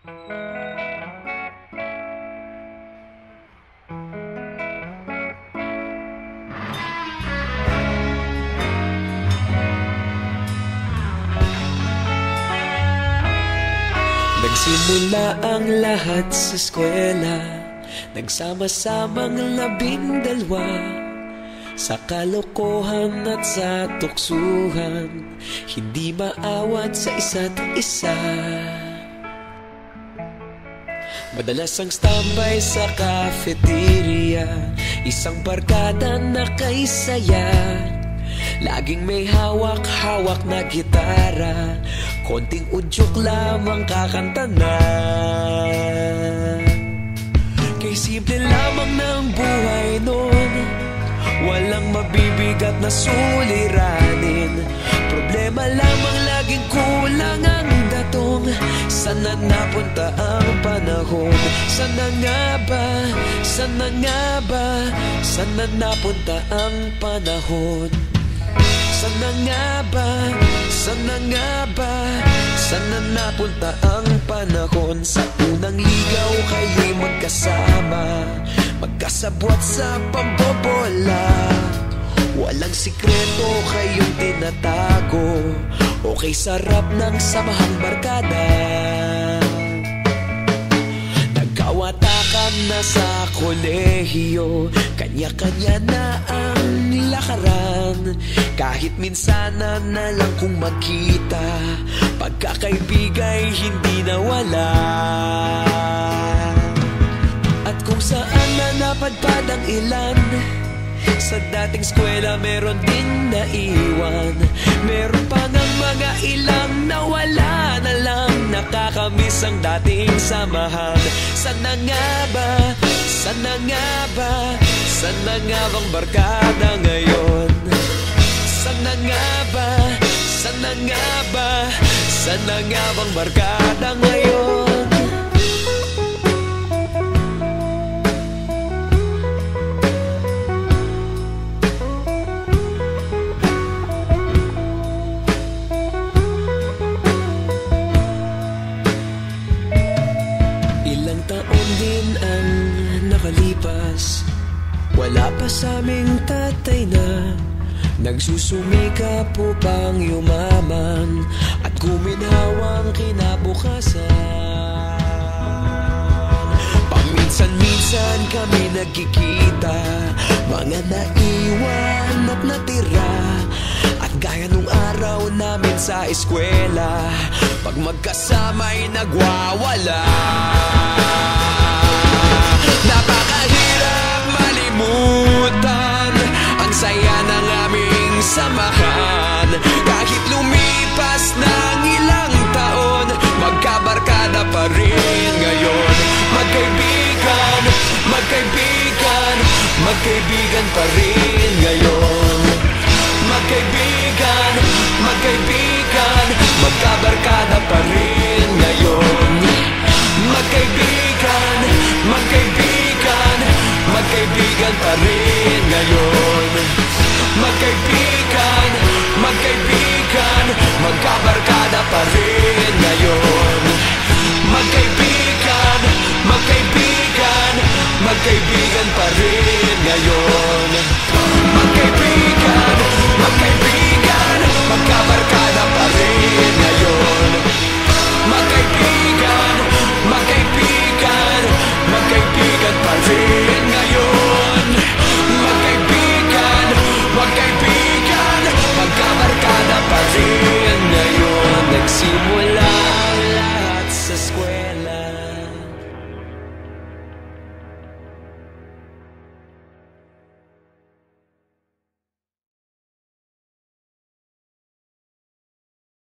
Nagsimula ang lahat sa eskwela, nagsama-samang 12 sa kalokohan at sa tuksuhan, hindi maawat sa isa't isa. Madalas ang standby sa cafeteria, isang barkada na kay saya. Laging may hawak-hawak na gitara, konting udyok lamang kakanta na. Kay simple lamang ng buhay nun, walang mabibigat na suliranin. Problema lamang laging kulang ang datong. Sana napunta ang panahon? Sana nga ba? Sana nga ba? Sana napunta ang panahon? Sana nga ba? Sana nga ba? Sana napunta ang panahon? Sa unang ligaw kayo'y magkasama, magkasabwat sa pambobola. Walang sikreto kayong tinatago, okay sarap ng samahang barkada. Nagkawatakan na sa kolehiyo, kanya-kanya na ang lakaran. Kahit minsan na lang kung magkita, pagkakaibigay hindi nawala. At kung saan na napadpad ang ilan, sa dating eskwela meron din naiwan. Meron pa ng mga ilang nawala na lang, nakakamiss ang dating samahan. Sana nga ba? Sana nga ba? Sana nga bang barkada ngayon? Sana nga ba? Sana nga ba? Sana nga bang barkada ngayon? Ilang taon din ang nakalipas, wala pa sa aming tatay na nagsusumikap upang yumaman at guminhawang kinabukasan. Paminsan-minsan kami nagkikita, mga naiwan at natira. At gaya nung araw namin sa eskwela, pag magkasama'y nagwawala. Napakahirap malimutan ang saya ng aming samahan. Kahit lumipas ng ilang taon, magkabarkada pa rin ngayon. Magkaibigan, magkaibigan, magkaibigan pa rin ngayon. Magkaibigan, magkaibigan, magkabarkada pa rin.